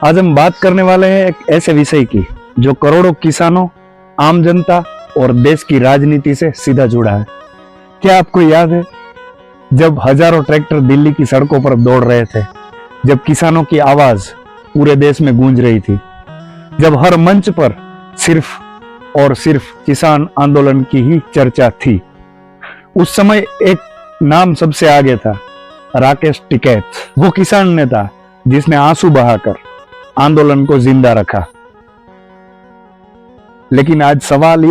आज हम बात करने वाले हैं एक ऐसे विषय की जो करोड़ों किसानों, आम जनता और देश की राजनीति से सीधा जुड़ा है। क्या आपको याद है जब हजारों ट्रैक्टर दिल्ली की सड़कों पर दौड़ रहे थे, जब किसानों की आवाज पूरे देश में गूंज रही थी, जब हर मंच पर सिर्फ और सिर्फ किसान आंदोलन की ही चर्चा थी। उस समय एक नाम सबसे आगे था, राकेश टिकैत। वो किसान नेता जिसने आंसू बहाकर आंदोलन को जिंदा रखा। लेकिन आज सवाल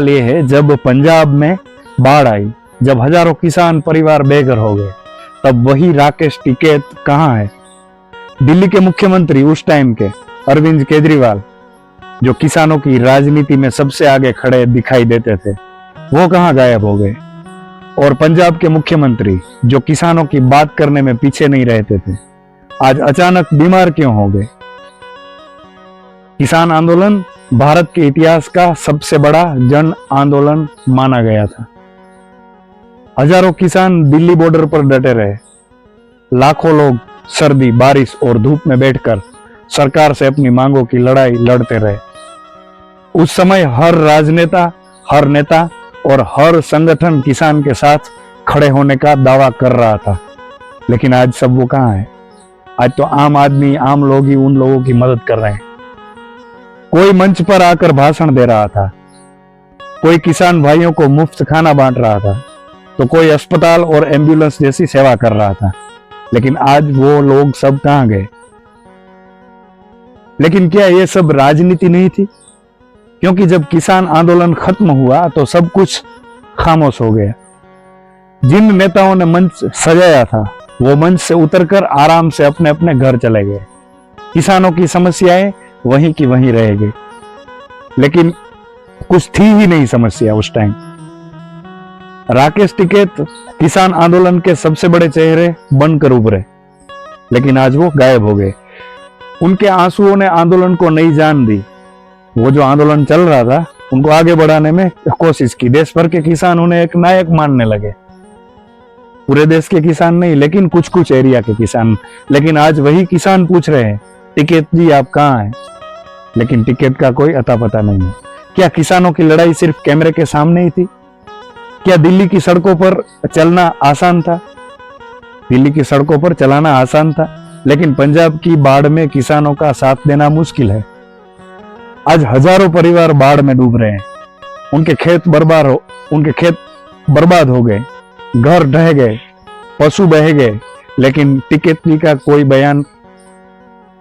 यह है जब पंजाब में बाढ़ आई, जब हजारों किसान परिवार बेघर हो गए, तब वही राकेश टिकैत कहां है? दिल्ली के मुख्यमंत्री उस टाइम के अरविंद केजरीवाल, जो किसानों की राजनीति में सबसे आगे खड़े दिखाई देते थे, वो कहां गायब हो गए? और पंजाब के मुख्यमंत्री जो किसानों की बात करने में पीछे नहीं रहते थे, आज अचानक बीमार क्यों हो गए? किसान आंदोलन भारत के इतिहास का सबसे बड़ा जन आंदोलन माना गया था। हजारों किसान दिल्ली बॉर्डर पर डटे रहे। लाखों लोग सर्दी, बारिश और धूप में बैठकर सरकार से अपनी मांगों की लड़ाई लड़ते रहे। उस समय हर राजनेता, हर नेता और हर संगठन किसान के साथ खड़े होने का दावा कर रहा था। लेकिन आज सब वो कहां है? आज तो आम आदमी, आम लोग ही उन लोगों की मदद कर रहे हैं। कोई मंच पर आकर भाषण दे रहा था, कोई किसान भाइयों को मुफ्त खाना बांट रहा था, तो कोई अस्पताल और एम्बुलेंस जैसी सेवा कर रहा था। लेकिन आज वो लोग सब कहां गए? लेकिन क्या ये सब राजनीति नहीं थी? क्योंकि जब किसान आंदोलन खत्म हुआ तो सब कुछ खामोश हो गया। जिन नेताओं ने मंच सजाया था, वो मंच से उतरकर आराम से अपने अपने घर चले गए। किसानों की समस्याएं वहीं की वहीं रह गई। लेकिन कुछ थी ही नहीं समस्या उस टाइम। राकेश टिकैत किसान आंदोलन के सबसे बड़े चेहरे बनकर उभरे, लेकिन आज वो गायब हो गए। उनके आंसुओं ने आंदोलन को नई जान दी। वो जो आंदोलन चल रहा था, उनको आगे बढ़ाने में कोशिश की। देश भर के किसान उन्हें एक नायक मानने लगे। पूरे देश के किसान नहीं, लेकिन कुछ कुछ एरिया के किसान। लेकिन आज वही किसान पूछ रहे हैं, टिकैत जी आप कहां हैं? लेकिन टिकैत का कोई अता पता नहीं है। क्या किसानों की लड़ाई सिर्फ कैमरे के सामने ही थी? क्या दिल्ली की सड़कों पर चलना आसान था? दिल्ली की सड़कों पर चलाना आसान था, लेकिन पंजाब की बाढ़ में किसानों का साथ देना मुश्किल है। आज हजारों परिवार बाढ़ में डूब रहे हैं। उनके खेत बर्बाद हो गए, घर ढह गए, पशु बह गए, लेकिन टिकैत जी का कोई बयान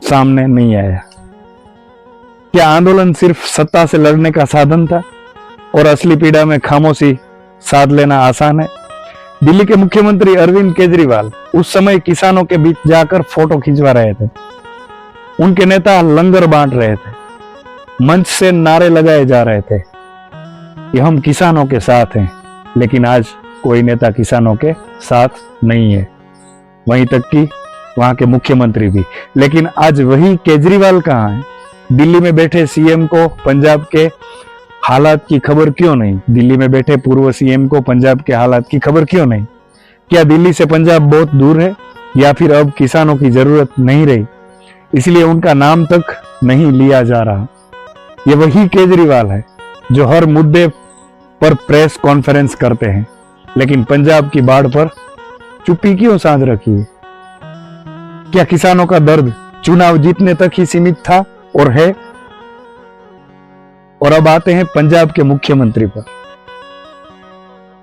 सामने नहीं आया। क्या आंदोलन सिर्फ सत्ता से लड़ने का साधन था और असली पीड़ा में खामोशी साध लेना आसान है? दिल्ली के मुख्यमंत्री अरविंद केजरीवाल उस समय किसानों के बीच जाकर फोटो खिंचवा रहे थे। उनके नेता लंगर बांट रहे थे, मंच से नारे लगाए जा रहे थे कि हम किसानों के साथ हैं। लेकिन आज कोई नेता किसानों के साथ नहीं है, वहीं तक कि वहां के मुख्यमंत्री भी। लेकिन आज वही केजरीवाल कहां है? दिल्ली में बैठे सीएम को पंजाब के हालात की खबर क्यों नहीं? दिल्ली में बैठे पूर्व सीएम को पंजाब के हालात की खबर क्यों नहीं? क्या दिल्ली से पंजाब बहुत दूर है, या फिर अब किसानों की जरूरत नहीं रही, इसलिए उनका नाम तक नहीं लिया जा रहा? ये वही केजरीवाल है जो हर मुद्दे पर प्रेस कॉन्फ्रेंस करते हैं, लेकिन पंजाब की बाढ़ पर चुप्पी क्यों साध रखी है? क्या किसानों का दर्द चुनाव जीतने तक ही सीमित था और है? और अब आते हैं पंजाब के मुख्यमंत्री पर।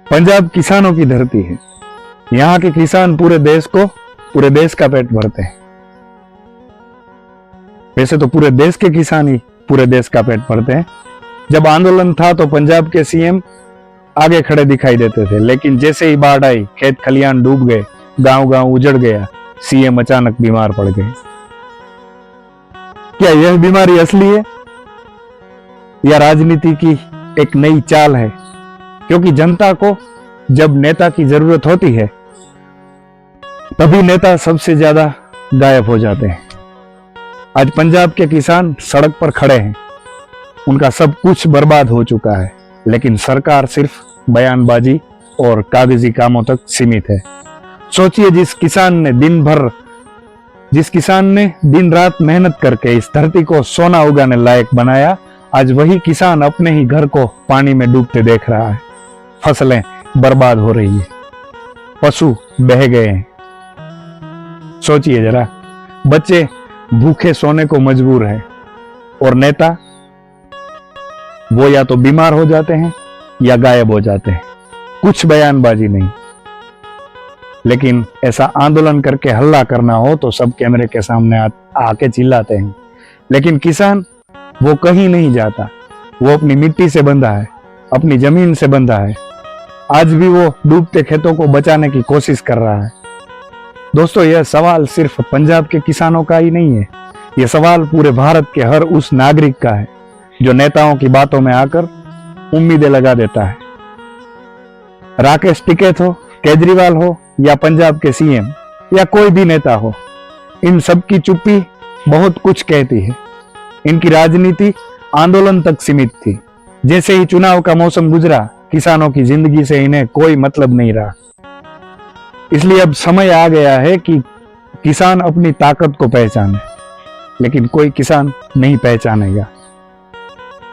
पंजाब किसानों की धरती है। यहां के किसान पूरे देश का पेट भरते हैं। वैसे तो पूरे देश के किसान ही पूरे देश का पेट भरते हैं। जब आंदोलन था तो पंजाब के सीएम आगे खड़े दिखाई देते थे, लेकिन जैसे ही बाढ़ आई, खेत खलियान डूब गए, गांव उजड़ गया, सीएम अचानक बीमार पड़ गए। क्या यह बीमारी असली है या राजनीति की एक नई चाल है? क्योंकि जनता को जब नेता की जरूरत होती है, तभी नेता सबसे ज्यादा गायब हो जाते हैं। आज पंजाब के किसान सड़क पर खड़े हैं। उनका सब कुछ बर्बाद हो चुका है, लेकिन सरकार सिर्फ बयानबाजी और कागजी कामों तक सीमित है। सोचिए, जिस किसान ने दिन भर जिस किसान ने दिन रात मेहनत करके इस धरती को सोना उगाने लायक बनाया, आज वही किसान अपने ही घर को पानी में डूबते देख रहा है। फसलें बर्बाद हो रही है, पशु बह गए हैं। सोचिए जरा, बच्चे भूखे सोने को मजबूर है और नेता, वो या तो बीमार हो जाते हैं या गायब हो जाते हैं। कुछ बयानबाजी नहीं, लेकिन ऐसा आंदोलन करके हल्ला करना हो तो सब कैमरे के सामने आके चिल्लाते हैं। लेकिन किसान वो कहीं नहीं जाता, वो अपनी मिट्टी से बंधा है, अपनी जमीन से बंधा है। आज भी वो डूबते खेतों को बचाने की कोशिश कर रहा है। दोस्तों, यह सवाल सिर्फ पंजाब के किसानों का ही नहीं है, यह सवाल पूरे भारत के हर उस नागरिक का है जो नेताओं की बातों में आकर उम्मीदें लगा देता है। राकेश टिकैत हो, केजरीवाल हो या पंजाब के सीएम या कोई भी नेता हो, इन सब की चुप्पी बहुत कुछ कहती है। इनकी राजनीति आंदोलन तक सीमित थी। जैसे ही चुनाव का मौसम गुजरा, किसानों की जिंदगी से इन्हें कोई मतलब नहीं रहा। इसलिए अब समय आ गया है कि किसान अपनी ताकत को पहचाने, लेकिन कोई किसान नहीं पहचानेगा।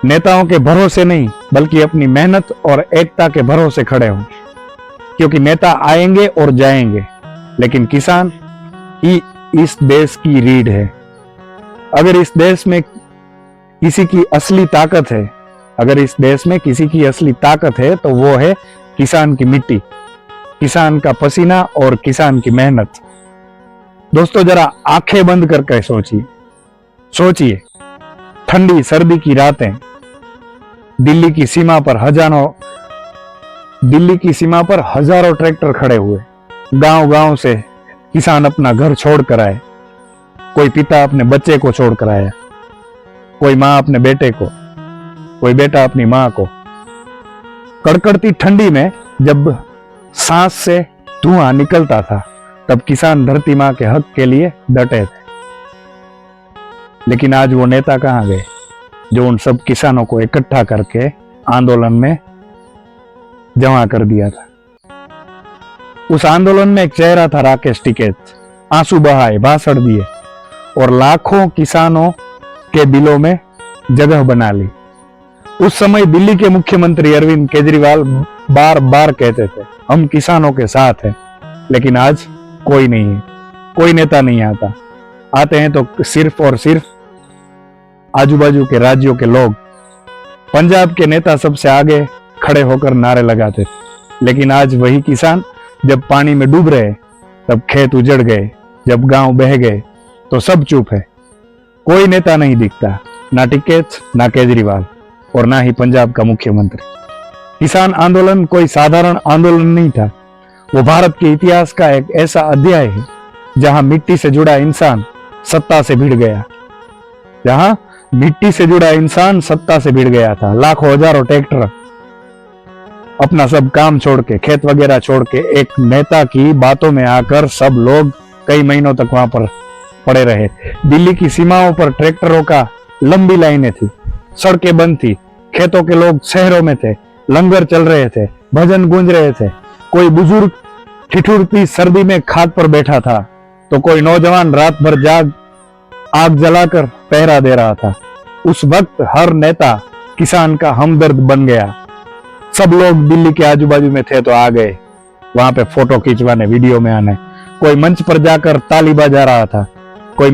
नेताओं के भरोसे नहीं, बल्कि अपनी मेहनत और एकता के भरोसे खड़े हों, क्योंकि नेता आएंगे और जाएंगे, लेकिन किसान ही इस देश की रीढ़ है। अगर इस देश में किसी की असली ताकत है, तो वो है किसान की मिट्टी, किसान का पसीना और किसान की मेहनत। दोस्तों, जरा आंखें बंद करके सोचिए, ठंडी सर्दी की रातें, दिल्ली की सीमा पर हजारों ट्रैक्टर खड़े हुए, गांव-गांव से किसान अपना घर छोड़कर आए। कोई पिता अपने बच्चे को छोड़कर आया, कोई मां अपने बेटे को, कोई बेटा अपनी मां को। कड़कड़ती ठंडी में जब सांस से धुआं निकलता था, तब किसान धरती मां के हक के लिए डटे थे। लेकिन आज वो नेता कहां गए जो उन सब किसानों को इकट्ठा करके आंदोलन में जमा कर दिया था। उस आंदोलन में एक चेहरा था, राकेश टिकैत। आंसू बहाए, भाषण दिए और लाखों किसानों के दिलों में जगह बना ली। उस समय दिल्ली के मुख्यमंत्री अरविंद केजरीवाल बार बार कहते थे, हम किसानों के साथ हैं। लेकिन आज कोई नहीं है, कोई नेता नहीं आता। आते हैं तो सिर्फ और सिर्फ आजू बाजू के राज्यों के लोग। पंजाब के नेता सबसे आगे खड़े होकर नारे लगाते थे, लेकिन आज वही किसान जब पानी में डूब रहे, तब खेत उजड़ गए, जब गांव बह गए, तो सब चुप है। कोई नेता नहीं दिखता, ना टिकैत, ना केजरीवाल और ना ही पंजाब का मुख्यमंत्री। किसान आंदोलन कोई साधारण आंदोलन नहीं था, वो भारत के इतिहास का एक ऐसा अध्याय है जहां मिट्टी से जुड़ा इंसान सत्ता से भिड़ गया था। लाखों हजारों ट्रैक्टर अपना सब काम छोड़ के, खेत वगैरह छोड़ के, एक नेता की बातों में आकर सब लोग कई महीनों तक वहां पर पड़े रहे। दिल्ली की सीमाओं पर ट्रैक्टरों का लंबी लाइनें थी, सड़कें बंद थी, खेतों के लोग शहरों में थे, लंगर चल रहे थे, भजन गूंज रहे थे। कोई बुजुर्ग ठिठुरती सर्दी में खाट पर बैठा था, तो कोई नौजवान रात भर आग जलाकर पहरा दे रहा था। उस वक्त हर नेता किसान का हमदर्द बन गया। सब लोग दिल्ली के आजू बाजू में थे तो आ गए वहां पे फोटो खींचवाने, वीडियो में आने। कोई मंच पर जाकर ताली बजा रहा था, कोई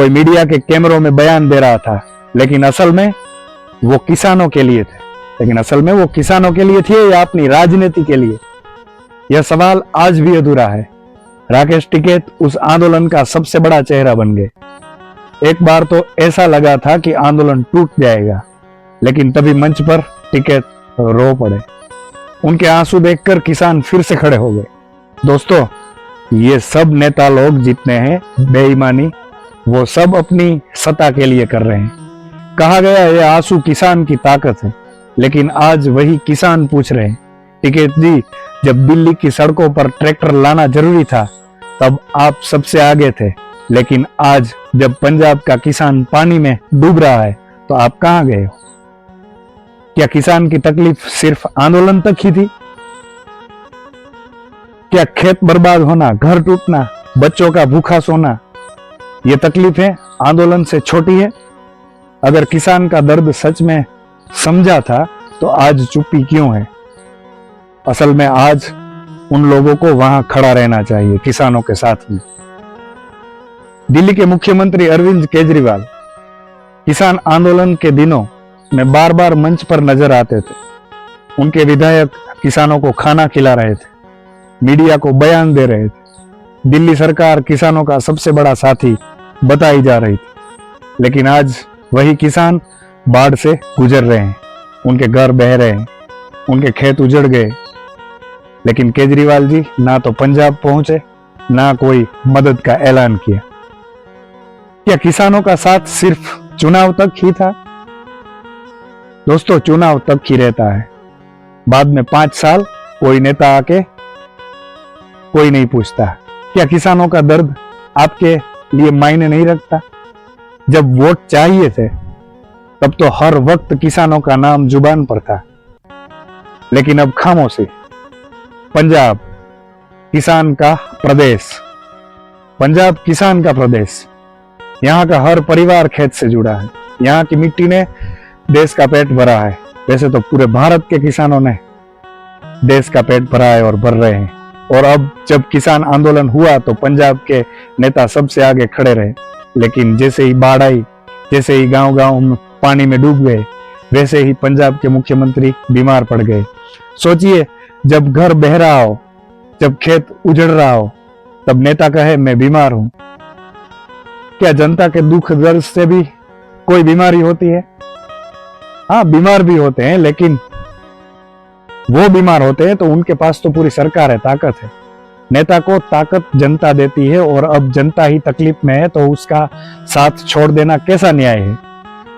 मीडिया के कैमरों में बयान दे रहा था। लेकिन असल में वो किसानों के लिए थे या अपनी राजनीति के लिए? यह सवाल आज भी अधूरा है। राकेश टिकैत उस आंदोलन का सबसे बड़ा चेहरा बन गए। एक बार तो ऐसा लगा था कि आंदोलन टूट जाएगा, लेकिन तभी मंच पर टिकैत रो पड़े। उनके आंसू देखकर किसान फिर से खड़े हो गए। दोस्तों, ये सब नेता लोग जितने हैं, बेईमानी वो सब अपनी सत्ता के लिए कर रहे हैं। कहा गया ये आंसू किसान की ताकत है, लेकिन आज वही किसान पूछ रहे हैं, टिकैत जी, जब दिल्ली की सड़कों पर ट्रैक्टर लाना जरूरी था तब आप सबसे आगे थे, लेकिन आज जब पंजाब का किसान पानी में डूब रहा है तो आप कहां गए हो? क्या किसान की तकलीफ सिर्फ आंदोलन तक ही थी? क्या खेत बर्बाद होना, घर टूटना, बच्चों का भूखा सोना, ये तकलीफें आंदोलन से छोटी है? अगर किसान का दर्द सच में समझा था तो आज चुप्पी क्यों है? असल में आज उन लोगों को वहां खड़ा रहना चाहिए, किसानों के साथ में। दिल्ली के मुख्यमंत्री अरविंद केजरीवाल किसान आंदोलन के दिनों में बार बार मंच पर नजर आते थे। उनके विधायक किसानों को खाना खिला रहे थे, मीडिया को बयान दे रहे थे। दिल्ली सरकार किसानों का सबसे बड़ा साथी बताई जा रही थी। लेकिन आज वही किसान बाढ़ से गुजर रहे हैं, उनके घर बह रहे हैं, उनके खेत उजड़ गए। लेकिन केजरीवाल जी ना तो पंजाब पहुंचे, ना कोई मदद का ऐलान किया। क्या किसानों का साथ सिर्फ चुनाव तक ही था? दोस्तों, चुनाव तक ही रहता है, बाद में 5 साल कोई नेता आके कोई नहीं पूछता। क्या किसानों का दर्द आपके लिए मायने नहीं रखता? जब वोट चाहिए थे तब तो हर वक्त किसानों का नाम जुबान पर था, लेकिन अब खामोशी। पंजाब किसान का प्रदेश, पंजाब किसान का प्रदेश। यहाँ का हर परिवार खेत से जुड़ा है। यहाँ की मिट्टी ने देश का पेट भरा है। वैसे तो पूरे भारत के किसानों ने देश का पेट भरा है और भर रहे हैं। और अब जब किसान आंदोलन हुआ तो पंजाब के नेता सबसे आगे खड़े रहे। लेकिन जैसे ही बाढ़ आई, जैसे ही गांव-गांव में पानी में डूब गए, वैसे ही पंजाब के मुख्यमंत्री बीमार पड़ गए। सोचिए, जब घर बह रहा हो, जब खेत उजड़ रहा हो, तब नेता कहे मैं बीमार हूं। क्या जनता के दुख दर्द से भी कोई बीमारी होती है? हाँ, बीमार भी होते हैं, लेकिन वो बीमार होते हैं तो उनके पास तो पूरी सरकार है, ताकत है। नेता को ताकत जनता देती है, और अब जनता ही तकलीफ में है तो उसका साथ छोड़ देना कैसा न्याय है?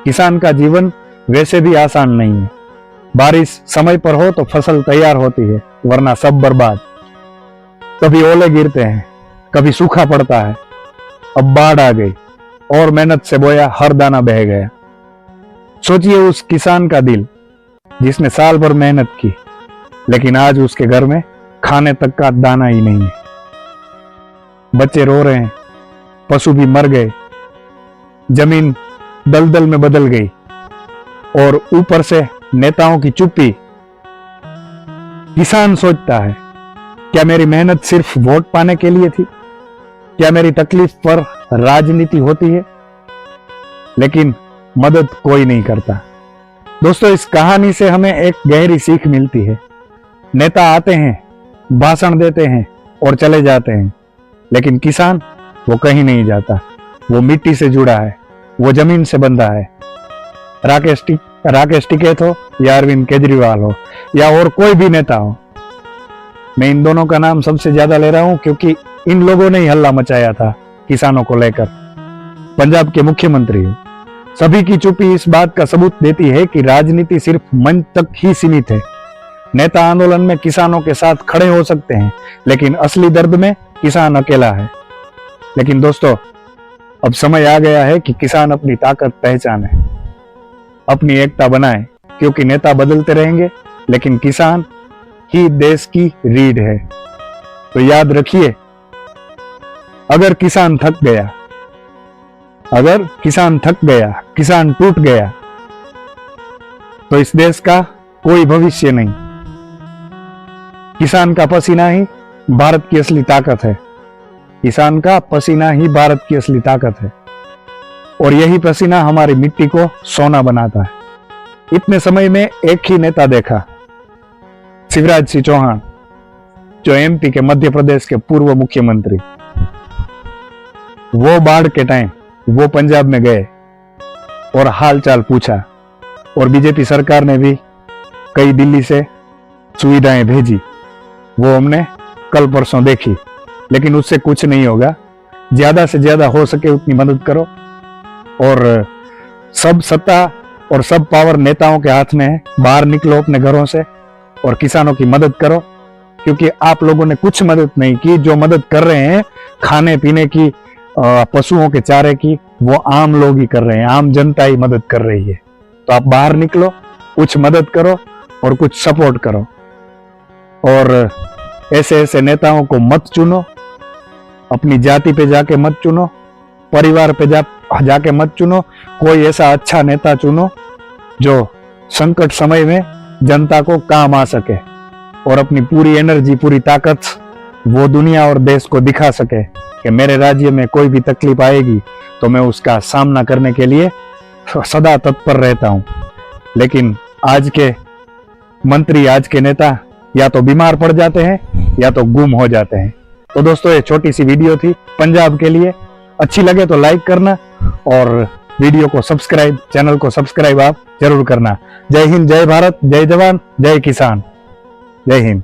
किसान का जीवन वैसे भी आसान नहीं है। बारिश समय पर हो तो फसल तैयार होती है, वरना सब बर्बाद। कभी ओले गिरते हैं, कभी सूखा पड़ता है। अब बाढ़ आ गई और मेहनत से बोया हर दाना बह गया। सोचिए उस किसान का दिल जिसने साल भर मेहनत की, लेकिन आज उसके घर में खाने तक का दाना ही नहीं है। बच्चे रो रहे हैं, पशु भी मर गए, जमीन दलदल में बदल गई, और ऊपर से नेताओं की चुप्पी। किसान सोचता है, क्या मेरी मेहनत सिर्फ वोट पाने के लिए थी? क्या मेरी तकलीफ पर राजनीति होती है? लेकिन मदद कोई नहीं करता। दोस्तों, इस कहानी से हमें एक गहरी सीख मिलती है। नेता आते हैं, भाषण देते हैं और चले जाते हैं, लेकिन किसान वो कहीं नहीं जाता। वो मिट्टी से जुड़ा है, वो जमीन से बंधा है। राकेश टिकैत हो या अरविंद केजरीवाल हो या और कोई भी नेता हो, मैं इन दोनों का नाम सबसे ज्यादा ले रहा हूं क्योंकि इन लोगों ने ही हल्ला मचाया था किसानों को लेकर। पंजाब के मुख्यमंत्री सभी की चुप्पी इस बात का सबूत देती है कि राजनीति सिर्फ मंच तक ही सीमित है। नेता आंदोलन में किसानों के साथ खड़े हो सकते हैं, लेकिन असली दर्द में किसान अकेला है। लेकिन दोस्तों, अब समय आ गया है कि किसान अपनी ताकत पहचाने, अपनी एकता बनाए, क्योंकि नेता बदलते रहेंगे लेकिन किसान ही देश की रीढ़ है। तो याद रखिए, अगर किसान थक गया, किसान टूट गया, तो इस देश का कोई भविष्य नहीं। किसान का पसीना ही भारत की असली ताकत है। किसान का पसीना ही भारत की असली ताकत है, और यही पसीना हमारी मिट्टी को सोना बनाता है। इतने समय में एक ही नेता देखा, शिवराज सिंह चौहान, जो एमपी के मध्य प्रदेश के पूर्व मुख्यमंत्री। वो बाढ़ के टाइम वो पंजाब में गए और हालचाल पूछा, और बीजेपी सरकार ने भी कई दिल्ली से सुविधाएं भेजी। वो हमने कल परसों देखी, लेकिन उससे कुछ नहीं होगा। ज्यादा से ज्यादा हो सके उतनी मदद करो, और सब सत्ता और सब पावर नेताओं के हाथ में है। बाहर निकलो अपने घरों से और किसानों की मदद करो, क्योंकि आप लोगों ने कुछ मदद नहीं की। जो मदद कर रहे हैं खाने पीने की, पशुओं के चारे की, वो आम लोग ही कर रहे हैं, आम जनता ही मदद कर रही है। तो आप बाहर निकलो, कुछ मदद करो और कुछ सपोर्ट करो। और ऐसे ऐसे नेताओं को मत चुनो, अपनी जाति पे जाके मत चुनो, परिवार पे जाके मत चुनो। कोई ऐसा अच्छा नेता चुनो जो संकट समय में जनता को काम आ सके और अपनी पूरी एनर्जी, पूरी ताकत वो दुनिया और देश को दिखा सके कि मेरे राज्य में कोई भी तकलीफ आएगी तो मैं उसका सामना करने के लिए सदा तत्पर रहता हूं। लेकिन आज के मंत्री, आज के नेता या तो बीमार पड़ जाते हैं या तो गुम हो जाते हैं। तो दोस्तों, ये छोटी सी वीडियो थी पंजाब के लिए। अच्छी लगे तो लाइक करना और वीडियो को सब्सक्राइब, चैनल को सब्सक्राइब आप जरूर करना। जय हिंद, जय भारत, जय जवान, जय किसान, जय हिंद।